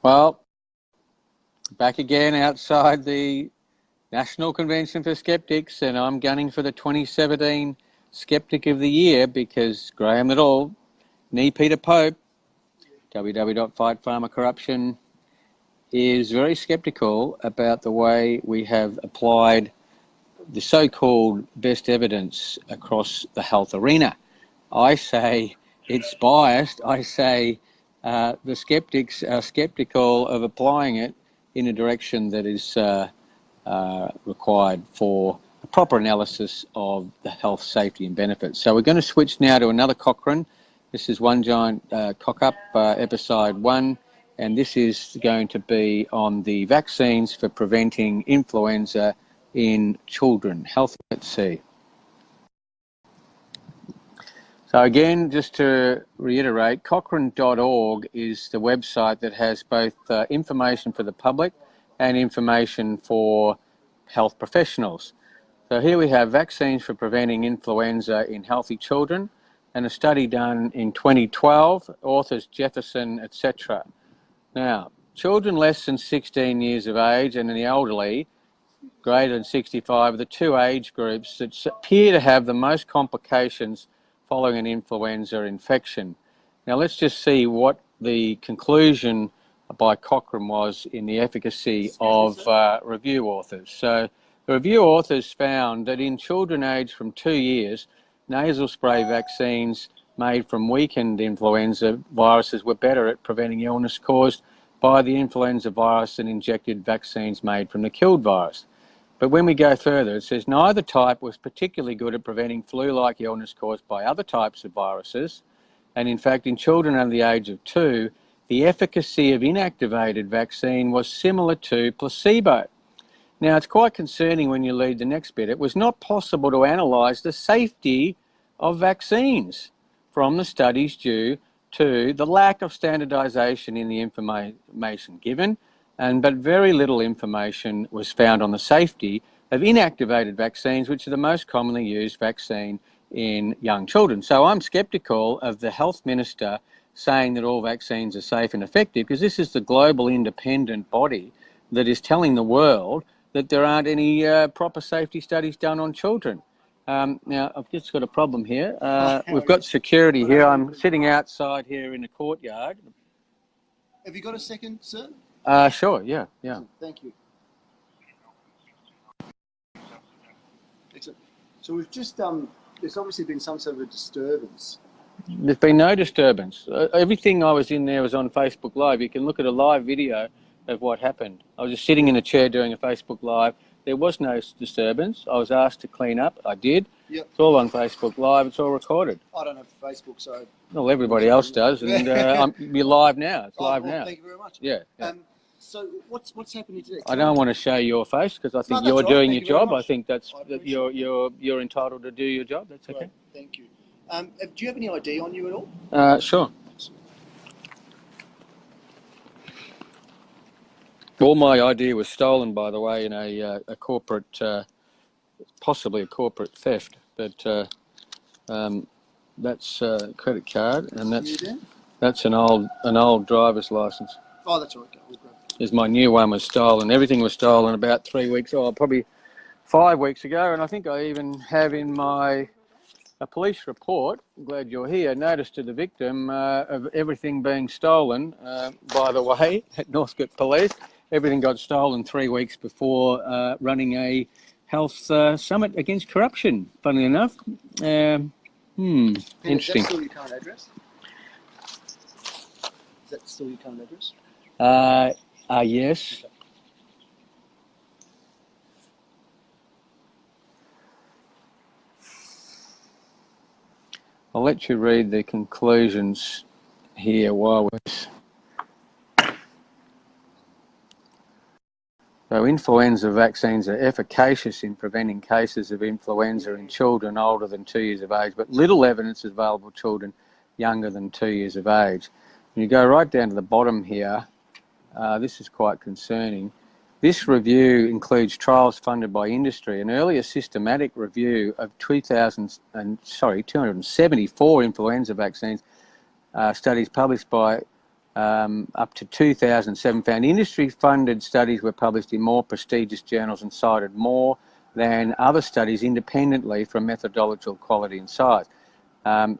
Well, back again outside the National Convention for Skeptics, and I'm gunning for the 2017 Skeptic of the Year because Graham Liddell, Peter Pope, www.fightpharmacorruption, is very sceptical about the way we have applied the so-called best evidence across the health arena. I say it's biased. I say the skeptics are sceptical of applying it in a direction that is required for a proper analysis of the health, safety and benefits. So we're going to switch now to another Cochrane. This is One Giant Coch Up, episode 1, and this is going to be on the vaccines for preventing influenza in children. Health at sea. So again, just to reiterate, Cochrane.org is the website that has both information for the public and information for health professionals. So here we have vaccines for preventing influenza in healthy children, and a study done in 2012, authors Jefferson, etc. Now, children less than 16 years of age and the elderly greater than 65 are the two age groups that appear to have the most complications following an influenza infection. Now let's just see what the conclusion by Cochrane was in the efficacy of review authors. So the review authors found that in children aged from 2 years, nasal spray vaccines made from weakened influenza viruses were better at preventing illness caused by the influenza virus than injected vaccines made from the killed virus. But when we go further, it says neither type was particularly good at preventing flu-like illness caused by other types of viruses. And in fact, in children under the age of 2, the efficacy of inactivated vaccine was similar to placebo. Now, it's quite concerning when you read the next bit. It was not possible to analyse the safety of vaccines from the studies due to the lack of standardisation in the information given, but very little information was found on the safety of inactivated vaccines, which are the most commonly used vaccine in young children. So I'm sceptical of the health minister saying that all vaccines are safe and effective, because this is the global independent body that is telling the world that there aren't any proper safety studies done on children. Now, I've just got a problem here. We've got security here. I'm sitting outside here in the courtyard. Have you got a second, sir? Sure, yeah. Thank you. Excellent. So we've just, there's obviously been some sort of a disturbance. There's been no disturbance. Everything I was in there was on Facebook Live. You can look at a live video of what happened. I was just sitting in a chair doing a Facebook Live. There was no disturbance. I was asked to clean up. I did. Yep. It's all on Facebook Live. It's all recorded. I don't have Facebook, so... Well, everybody else does, and you're live now. It's live now. Thank you very much. Yeah. So what's happening today? I don't want to show your face because I think you're doing your job. I think that you're entitled to do your job. That's okay. Right. Thank you. Do you have any ID on you at all? Sure. All my ID was stolen, by the way, in a corporate, possibly a corporate theft. But that's a credit card, and that's an old driver's license. Oh, that's all right. We'll grab it. Is my new one was stolen. Everything was stolen about 3 weeks, probably 5 weeks ago, and I think I even have in my a police report. I'm glad you're here. Notice to the victim of everything being stolen. By the way, at Northcote Police, everything got stolen 3 weeks before running a health summit against corruption. Funnily enough, interesting. Is that still your current address? Is that still your current address? Yes. I'll let you read the conclusions here while we're... So influenza vaccines are efficacious in preventing cases of influenza in children older than 2 years of age, but little evidence is available for children younger than 2 years of age. When you go right down to the bottom here, this is quite concerning. This review includes trials funded by industry. An earlier systematic review of 274 influenza vaccines studies published by up to 2007 found industry-funded studies were published in more prestigious journals and cited more than other studies independently from methodological quality and size.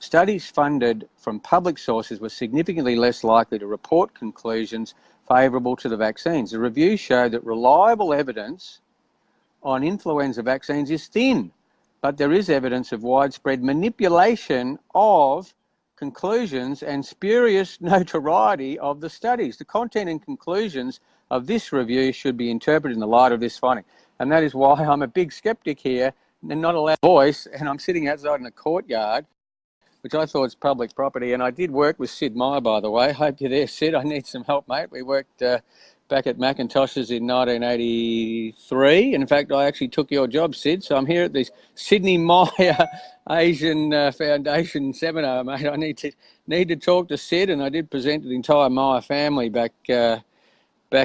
Studies funded from public sources were significantly less likely to report conclusions favourable to the vaccines. The review showed that reliable evidence on influenza vaccines is thin, but there is evidence of widespread manipulation of conclusions and spurious notoriety of the studies. The content and conclusions of this review should be interpreted in the light of this finding. And that is why I'm a big skeptic here and not allowed voice, and I'm sitting outside in a courtyard, which I thought is public property. And I did work with Sid Meyer, by the way. Hope you're there, Sid. I need some help, mate. We worked back at Macintosh's in 1983. In fact, I actually took your job, Sid. So I'm here at this Sydney Meyer Asian Foundation seminar, mate. I need to talk to Sid, and I did present to the entire Meyer family back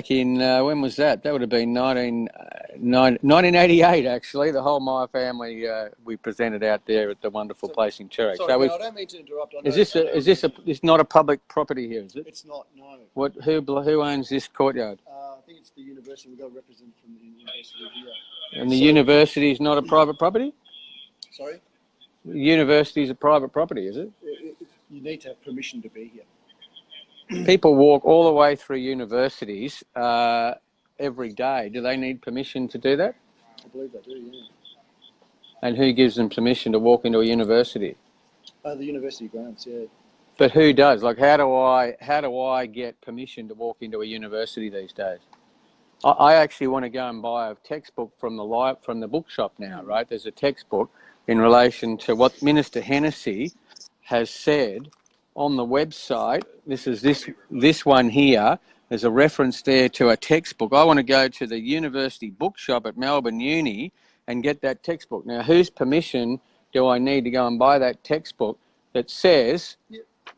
in, when was that? That would have been 1988, actually. The whole Meyer family, we presented out there at the wonderful place in Cherry. Sorry, I don't mean to interrupt. It's not a public property here, is it? It's not, no. Who owns this courtyard? I think it's the university. We've got a representative from the university here. And the university is not a private property? Sorry? The university is a private property, is it? You need to have permission to be here. People walk all the way through universities every day. Do they need permission to do that? I believe they do, yeah. And who gives them permission to walk into a university? The university grounds, yeah. But who does? Like, how do I get permission to walk into a university these days? I actually want to go and buy a textbook from the bookshop now, right? There's a textbook in relation to what Minister Hennessy has said on the website. This is this one here. There's a reference there to a textbook. I want to go to the university bookshop at Melbourne Uni and get that textbook. Now, whose permission do I need to go and buy that textbook that says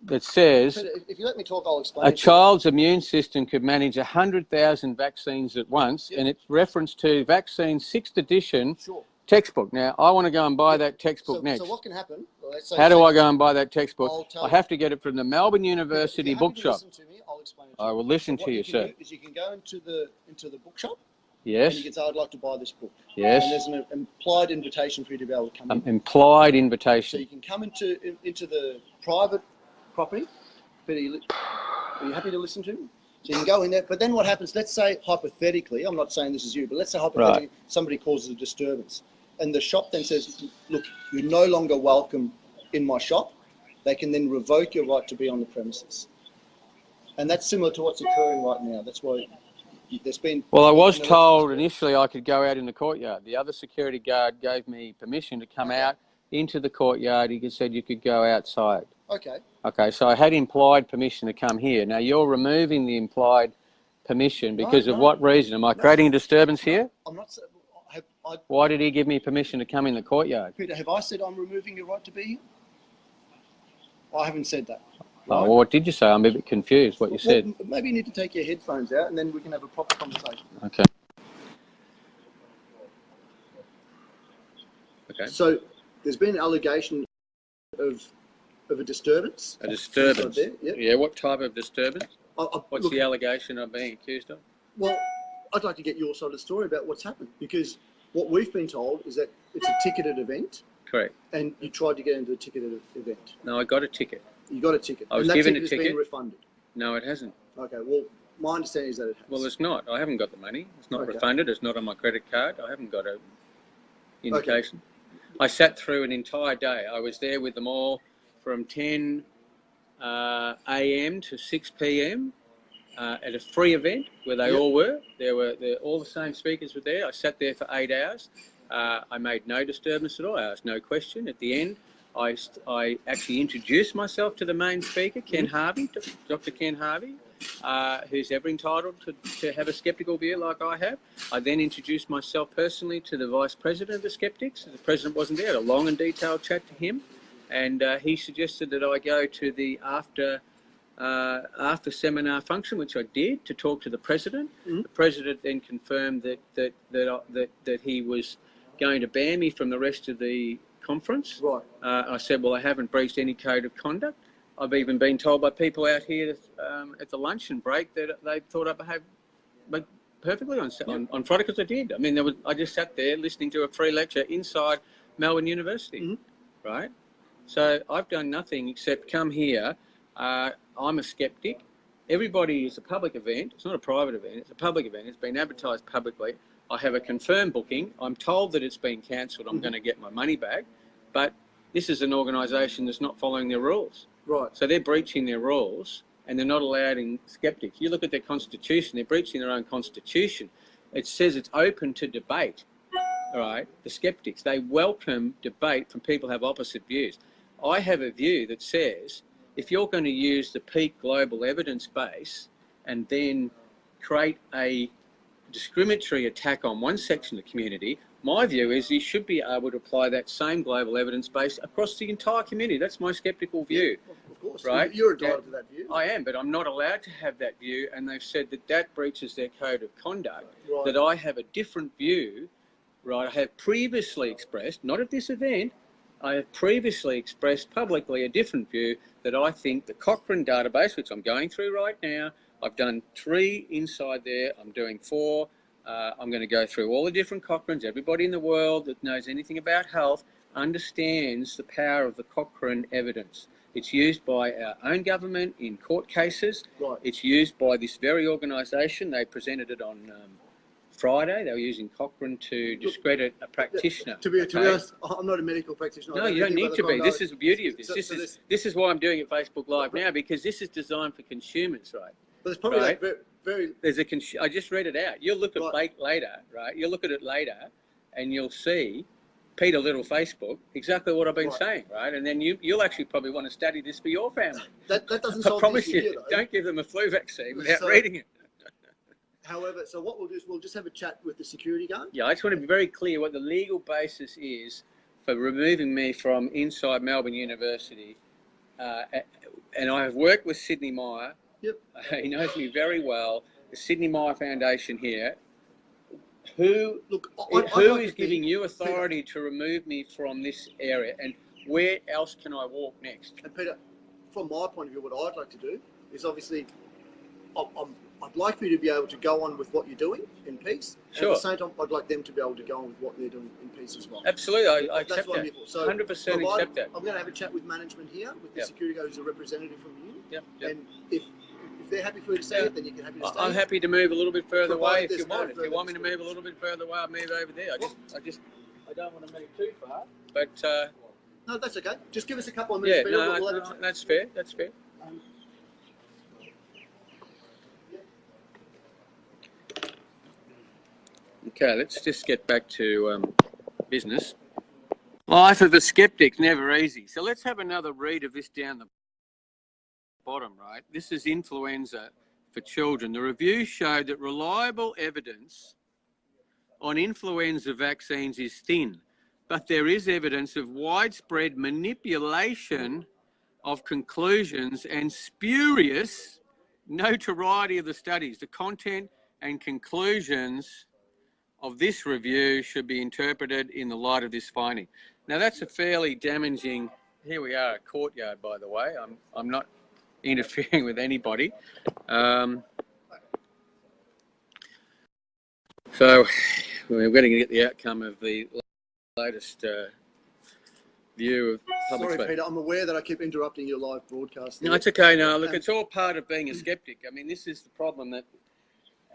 If you let me talk, I'll explain. A child's immune system could manage 100,000 vaccines at once, and it's reference to Vaccine 6th edition textbook. Now, I want to go and buy that textbook next. So what can happen? How do I go and buy that textbook? I have to get it from the Melbourne University bookshop. Listen to me, I'll explain it to I will listen to you, sir. You can go into the bookshop. Yes. And you can say, I'd like to buy this book. Yes. And there's an implied invitation for you to be able to come in. Implied invitation. So you can come into the private property. Are you happy to listen to me? So you can go in there. But then what happens, let's say hypothetically, I'm not saying this is you, but let's say hypothetically somebody causes a disturbance. And the shop then says, look, you're no longer welcome in my shop. They can then revoke your right to be on the premises. And that's similar to what's occurring right now. That's why there's been... Well, I was told initially I could go out in the courtyard. The other security guard gave me permission to come out into the courtyard. He said you could go outside. Okay. Okay, so I had implied permission to come here. Now, you're removing the implied permission because of what reason? Am I creating a disturbance here? I'm not... Why did he give me permission to come in the courtyard? Peter, have I said I'm removing your right to be here? I haven't said that. Right? Oh, well, what did you say? I'm a bit confused what you said. Maybe you need to take your headphones out and then we can have a proper conversation. Okay. Okay. So there's been an allegation of a disturbance. A disturbance? There, yep. Yeah, what type of disturbance? What's the allegation I'm being accused of? Well, I'd like to get your side of the story about what's happened, because what we've been told is that it's a ticketed event. Correct. And you tried to get into the ticketed event. No, I got a ticket. You got a ticket. I was given a ticket. And that ticket has been refunded. No, it hasn't. Okay, well, my understanding is that it has. Well, it's not. I haven't got the money. It's not refunded. It's not on my credit card. I haven't got a indication. Okay. I sat through an entire day. I was there with them all from 10 a.m. to 6 p.m. At a free event where they all were. All the same speakers were there. I sat there for 8 hours. I made no disturbance at all. I asked no question. At the end, I actually introduced myself to the main speaker, Ken Harvey, Dr. Ken Harvey, who's ever entitled to have a sceptical view like I have. I then introduced myself personally to the Vice President of the Skeptics. The President wasn't there. I had a long and detailed chat to him, and he suggested that I go to the after seminar function, which I did, to talk to the President. The President then confirmed that he was going to ban me from the rest of the conference. Right. I said, well, I haven't breached any code of conduct. I've even been told by people out here at the luncheon break that they thought I behaved perfectly on Friday, because I did. I mean, I just sat there listening to a free lecture inside Melbourne University, right? So I've done nothing except come here. I'm a skeptic. Everybody is a public event. It's not a private event. It's a public event. It's been advertised publicly. I have a confirmed booking. I'm told that it's been cancelled. I'm going to get my money back. But this is an organisation that's not following their rules. Right. So they're breaching their rules, and they're not allowing skeptics. You look at their constitution, they're breaching their own constitution. It says it's open to debate, all right? The skeptics, they welcome debate from people who have opposite views. I have a view that says if you're going to use the peak global evidence base and then create a discriminatory attack on one section of the community, my view is you should be able to apply that same global evidence base across the entire community. That's my skeptical view. Of course, right? You're entitled to that view. I am, but I'm not allowed to have that view, and they've said that that breaches their code of conduct, Right. that I have a different view, right? I have previously expressed, not at this event, I have previously expressed publicly a different view, that I think the Cochrane database, which I'm going through right now, I've done 3 inside there, I'm doing 4. I'm going to go through all the different Cochranes. Everybody in the world that knows anything about health understands the power of the Cochrane evidence. It's used by our own government in court cases. Right. It's used by this very organisation. They presented it on Friday. They were using Cochrane to discredit a practitioner. To be honest, I'm not a medical practitioner. No, you don't need to be. This is the beauty of this. This is why I'm doing it Facebook Live now, because this is designed for consumers, right? But it's probably right? like very. There's I just read it out. You'll look at later, right? You'll look at it later, and you'll see Peter Little Facebook exactly what I've been saying, right? And then you'll actually probably want to study this for your family. That doesn't I solve promise the issue you, here, though. don't give them a flu vaccine without reading it. However, so what we'll do is we'll just have a chat with the security guard. Yeah, I just want to be very clear what the legal basis is for removing me from inside Melbourne University. And I have worked with Sidney Meyer. Yep. He knows me very well. The Sidney Meyer Foundation here. Who is giving you authority to remove me from this area, and where else can I walk next? And Peter, from my point of view, what I'd like to do is obviously, I'd like for you to be able to go on with what you're doing in peace. Sure. At the same time, I'd like them to be able to go on with what they're doing in peace as well. Absolutely, I accept that. So 100% accept that. I'm going to have a chat with management here, with the security guard who's a representative from you. Yep. And if they're happy for you to stay it, then you can happy to stay. I'm happy to move a little bit further away if you want. No if you want me to move a little bit further away, I'll move over there. I don't want to move too far. But no, that's okay. Just give us a couple of minutes. Yeah, that's fair. That's fair. Okay, let's just get back to business. Life of a skeptic's never easy. So let's have another read of this down the bottom, right? This is influenza for children. The review showed that reliable evidence on influenza vaccines is thin, but there is evidence of widespread manipulation of conclusions and spurious notoriety of the studies. The content and conclusions of this review should be interpreted in the light of this finding. Now that's a fairly damaging, here we are at Courtyard, by the way. I'm not interfering with anybody. So we're going to get the outcome of the latest view of public Sorry, space. Peter, I'm aware that I keep interrupting your live broadcast. No, it's okay. No, look, it's all part of being a skeptic. I mean, this is the problem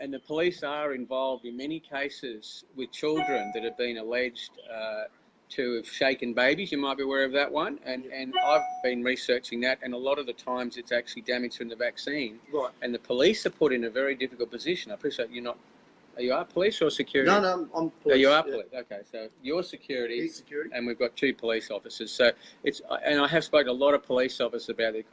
and the police are involved in many cases with children that have been alleged to have shaken babies. You might be aware of that one. And I've been researching that, and a lot of the times it's actually damage from the vaccine. Right. And the police are put in a very difficult position. I appreciate you're not... Are you police or security? No, I'm police. Oh, you are police. Okay, so you're security. He's security. And we've got 2 police officers. So and I have spoken to a lot of police officers about it.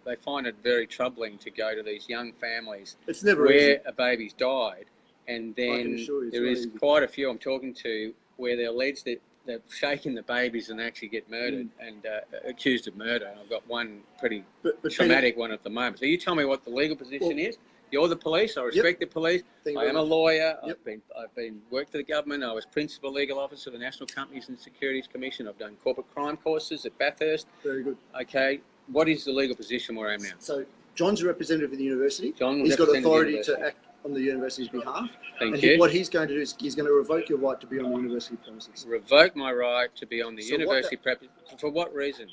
They find it very troubling to go to these young families it's never where easy. a baby's died, and then there is quite a few I'm talking to where they're alleged that they've shaken the babies and actually get murdered and accused of murder. And I've got one pretty traumatic one at the moment. So you tell me what the legal position is. You're the police. I respect the police. I am a lawyer. I've been worked for the government. I was principal legal officer of the National Companies and Securities Commission. I've done corporate crime courses at Bathurst. Very good. Okay. what is the legal position where I am now? So John's a representative of the university. John, he's got authority to act on the university's behalf. Thank you. What he's going to do is he's going to revoke your right to be on the university premises. Revoke my right to be on the university premises. For what reason?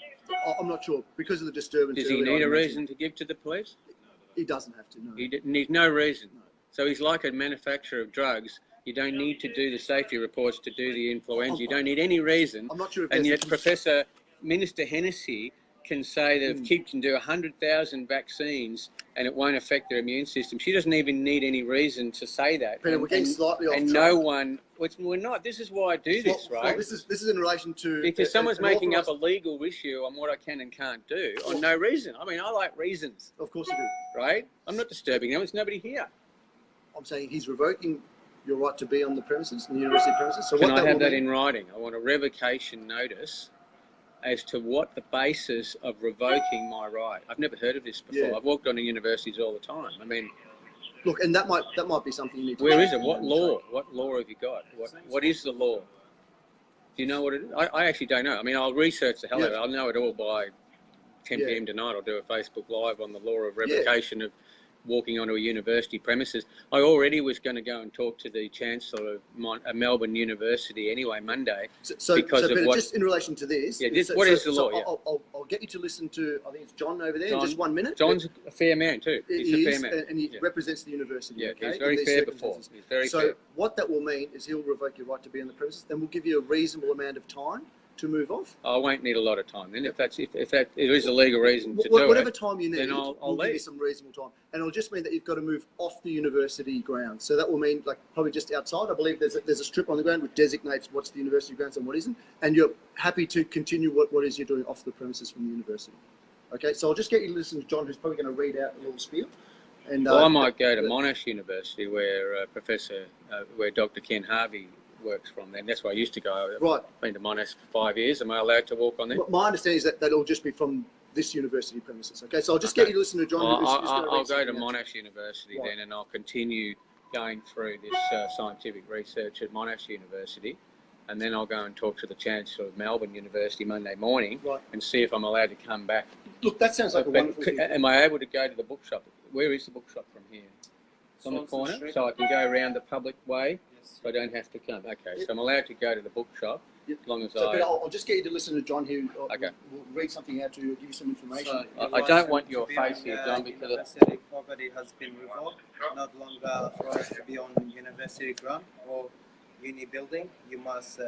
I'm not sure. Because of the disturbance. Does he need a reason to give to the police? He doesn't have to, no. He needs no reason. No. So he's like a manufacturer of drugs. You don't need to do the safety reports to do the influenza. You don't need any reason. I'm not sure if and yet Minister Hennessy can say that if kids can do 100,000 vaccines and it won't affect their immune system. She doesn't even need any reason to say that. Peter, we're getting slightly off track. No one, we're not. This is why I do this, right? Well, this is in relation to... Because someone's making up a legal issue on what I can and can't do on no reason. I mean, I like reasons. Of course you do. Right? I'm not disturbing them. There's nobody here. I'm saying he's revoking your right to be on the premises, the university premises. So can I have that in writing? I want a revocation notice as to what the basis of revoking my right. I've never heard of this before. Yeah. I've walked on to universities all the time. I mean, look, and that might be something you need to... Where is it? What law? What law have you got? What is the law? Do you know what it is? I actually don't know. I mean, I'll research the hell out of it. I'll know it all by 10 p.m. tonight. I'll do a Facebook Live on the law of revocation of walking onto a university premises. I already was going to go and talk to the Chancellor of Melbourne University anyway Monday. So just in relation to this, what is the law? I'll get you to listen to, I think it's John over there, in just 1 minute. John's a fair man too. He's a fair man. And he represents the university. Yeah, he's very fair before. He's very fair. What that will mean is he'll revoke your right to be on the premises, then we'll give you a reasonable amount of time to move off. I won't need a lot of time. Then if there is a legal reason to do whatever time you need, then I'll give you some reasonable time. And it'll just mean that you've got to move off the university grounds. So that will mean like probably just outside. I believe there's a strip on the ground which designates what's the university grounds and what isn't. And you're happy to continue what is you're doing off the premises from the university. Okay, so I'll just get you to listen to John, who's probably going to read out a little spiel. And I might go to Monash University where where Dr. Ken Harvey works from then. That's where I used to go. Right. I've been to Monash for 5 years. Am I allowed to walk on there? My understanding is that that'll just be from this university premises. Okay, so I'll just get you to listen to John. I'll go to Monash University then, and I'll continue going through this scientific research at Monash University, and then I'll go and talk to the Chancellor of Melbourne University Monday morning and see if I'm allowed to come back. Look, that sounds like a wonderful thing. Am I able to go to the bookshop? Where is the bookshop from here? It's on the corner, so I can go around the public way. So I don't have to come. Okay, so I'm allowed to go to the bookshop as long as I'll just get you to listen to John, who will read something out to you, give you some information. So I don't want your face here, John, because university property has been revoked. Not longer for us to be on university ground or uni building. You must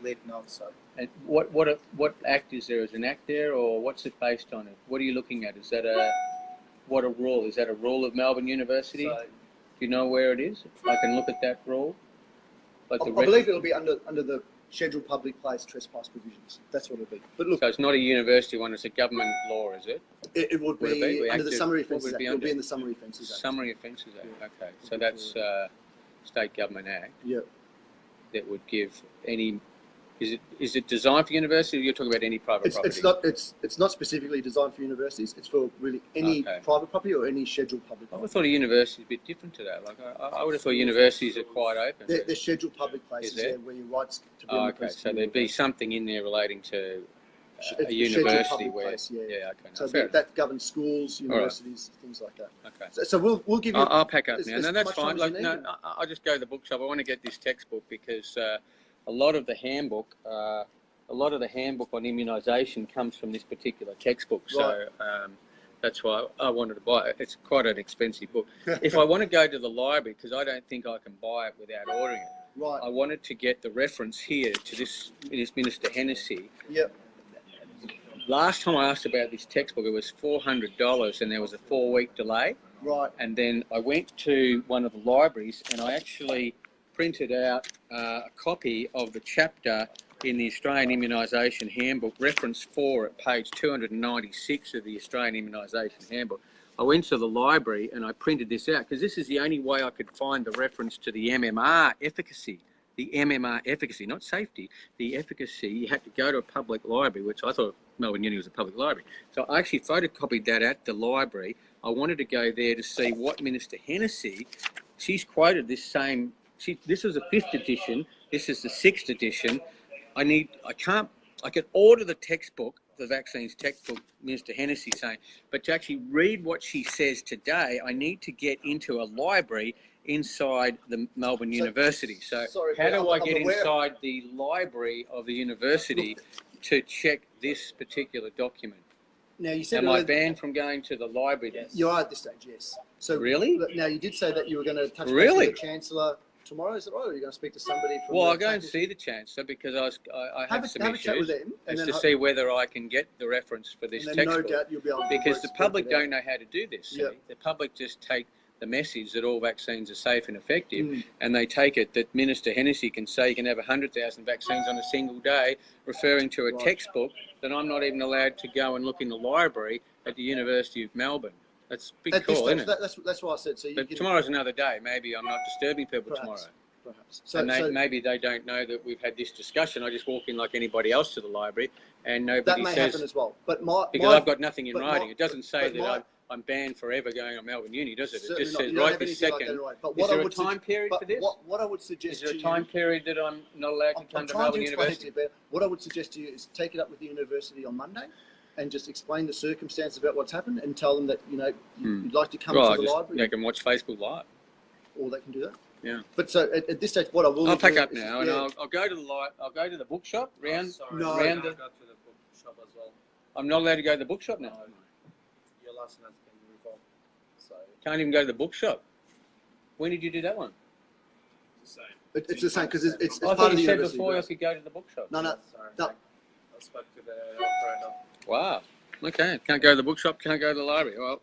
leave now, sir. And what act is there? Is an act there, or what's it based on? What are you looking at? Is that a rule? Is that a rule of Melbourne University? Do you know where it is? I can look at that rule. I believe it'll be under the scheduled public place trespass provisions. That's what it'll be. But look, so it's not a university one; it's a government law, is it? It would be under the Summary Offences Act. It'll be in the Summary Offences Act. Summary Offences Act. Okay, so that's State Government Act. Yeah. That would give any. Is it designed for university, or you're talking about any private property? It's not specifically designed for universities. It's for really any private property or any scheduled public property. I thought a university is a bit different to that. Like I would have thought universities are quite open. They're scheduled public places where your rights to be on the place. So there'd be something in there relating to a university where place, okay. No, so that governs schools, universities, things like that. Okay. So we'll give you. I'll pack up now. No, that's fine. Like I'll just go to the bookshop. I want to get this textbook because. A lot of the handbook on immunisation comes from this particular textbook. So that's why I wanted to buy it. It's quite an expensive book. If I want to go to the library, because I don't think I can buy it without ordering it, I wanted to get the reference here to this Minister Hennessy. Yep. Last time I asked about this textbook, it was $400 and there was a 4-week delay. Right. And then I went to one of the libraries and I actually printed out a copy of the chapter in the Australian Immunisation Handbook, reference 4 at page 296 of the Australian Immunisation Handbook. I went to the library and I printed this out because this is the only way I could find the reference to the MMR efficacy. The MMR efficacy, not safety, the efficacy. You had to go to a public library, which I thought Melbourne Uni was a public library. So I actually photocopied that at the library. I wanted to go there to see what Minister Hennessy, she's quoted this same. This was a 5th edition. This is the 6th edition. I could order the textbook. the vaccines textbook, Minister Hennessy saying, but to actually read what she says today, I need to get into a library inside the Melbourne University. So sorry, how but do I I'm get aware- inside the library of the university to check this particular document? Now you said Am I earlier- banned from going to the library? Yes. You are at this stage, yes. So Really? Now you did say that you were going to touch base Really? with the Chancellor tomorrow. Is it right? Or are you going to speak to somebody from? Well, the I'll go and faculty? see the Chancellor because I have some have a chat with issues them, and as then to see whether I can get the reference for this and then no textbook. doubt you'll be able to Because the work public it out. don't know how to do this. See? Yep. The public just take the message that all vaccines are safe and effective, Mm. and they take it that Minister Hennessy can say you can have 100,000 vaccines on a single day, referring to a Right. textbook that I'm not even allowed to go and look in the library at the University of Melbourne. That's a big At this call, stage, isn't it? that's why I said. So you But can, tomorrow's another day. Maybe I'm not disturbing people Perhaps. tomorrow. perhaps. So, And so maybe they don't know that we've had this discussion. I just walk in like anybody else to the library, and that nobody may says happen as well. But my because I've got nothing in but writing. my- It doesn't say but that my- I'm banned forever going on Melbourne Uni, does it? It certainly just not. says You don't right have this anything like second. that, right? But Is what there I a would time period for this? What I would suggest Is there to a time you, period that I'm not allowed to I'm come to trying to Melbourne explain it to University? you, but what I would suggest to you is take it up with the university on Monday, and just explain the circumstances about what's happened, and tell them that you'd like to come Well, to the library, they can watch Facebook Live. or they can do that. Yeah. But so at this stage, what I will I'll do pack up is- now, and I'll go to the I'll go to the bookshop round. Sorry, No. you round can't the, go to the bookshop as well. I'm not allowed to go to the bookshop now. No, your license has been revoked. So Can't even go to the bookshop. When did you do that one? the same. It's the same because it's I part thought of the you said university. before I right? could go to the bookshop. No, no, Sorry. no. I spoke to the operator. Wow. Okay. Can't go to the bookshop. Can't go to the library. Well,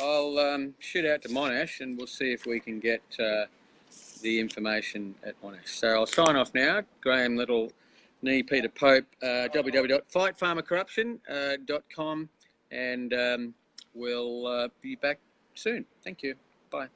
I'll shoot out to Monash and we'll see if we can get the information at Monash. So I'll sign off now. Graham Little, Nee Peter Pope, www.fightpharmacorruption.com, and we'll be back soon. Thank you. Bye.